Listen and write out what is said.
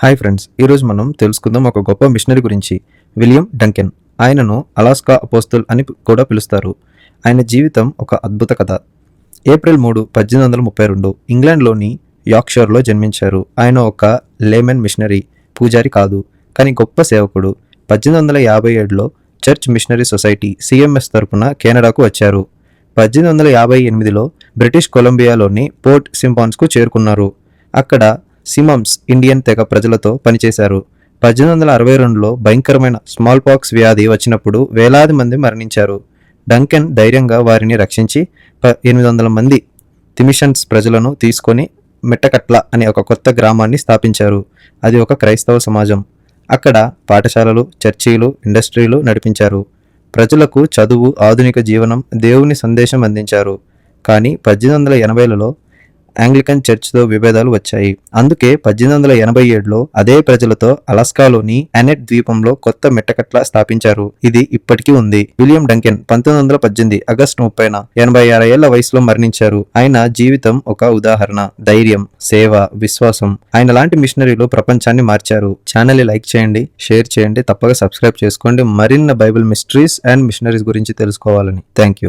Hi friends, ఈరోజు మనం తెలుసుకుందాం ఒక గొప్ప మిషనరీ గురించి. William Dunkin. ఆయనను అలాస్కా అపోస్తల్ అని కూడా పిలుస్తారు. ఆయన జీవితం ఒక అద్భుత కథ. ఏప్రిల్ 3, 1832 ఇంగ్లాండ్లోని యార్క్షైర్లో జన్మించారు. ఆయన ఒక లేమెన్ మిషనరీ, పూజారి కాదు, కానీ గొప్ప సేవకుడు. 1857లో చర్చ్ మిషనరీ సొసైటీ సిఎంఎస్ తరపున కెనడాకు వచ్చారు. 1858లో బ్రిటిష్ కొలంబియాలోని పోర్ట్ సింపాన్స్కు చేరుకున్నారు. అక్కడ సిమమ్స్ ఇండియన్ తెగ ప్రజలతో పనిచేశారు. 1862లో భయంకరమైన స్మాల్ పాక్స్ వ్యాధి వచ్చినప్పుడు వేలాది మంది మరణించారు. డంకెన్ ధైర్యంగా వారిని రక్షించి 800 మంది తిమిషన్స్ ప్రజలను తీసుకొని మెట్టకట్ల అనే ఒక కొత్త గ్రామాన్ని స్థాపించారు. అది ఒక క్రైస్తవ సమాజం. అక్కడ పాఠశాలలు, చర్చీలు, ఇండస్ట్రీలు నడిపించారు. ప్రజలకు చదువు, ఆధునిక జీవనం, దేవుని సందేశం అందించారు. కానీ 1880లలో ఆంగ్లికన్ చర్చ్తో విభేదాలు వచ్చాయి. అందుకే 1887లో అదే ప్రజలతో అలాస్కాలోని అనెట్ ద్వీపంలో కొత్త మెట్టకట్ల స్థాపించారు. ఇది ఇప్పటికీ ఉంది. విలియం డంకెన్ 1918 ఆగస్టు 30న 86 ఏళ్ల వయసులో మరణించారు. ఆయన జీవితం ఒక ఉదాహరణ. ధైర్యం, సేవ, విశ్వాసం. ఆయన లాంటి మిషనరీలు ప్రపంచాన్ని మార్చారు. ఛానల్ ని లైక్ చేయండి, షేర్ చేయండి, తప్పక సబ్స్క్రైబ్ చేసుకోండి మరిన్ని బైబిల్ మిస్టరీస్ అండ్ మిషనరీస్ గురించి తెలుసుకోవాలని. Thank you.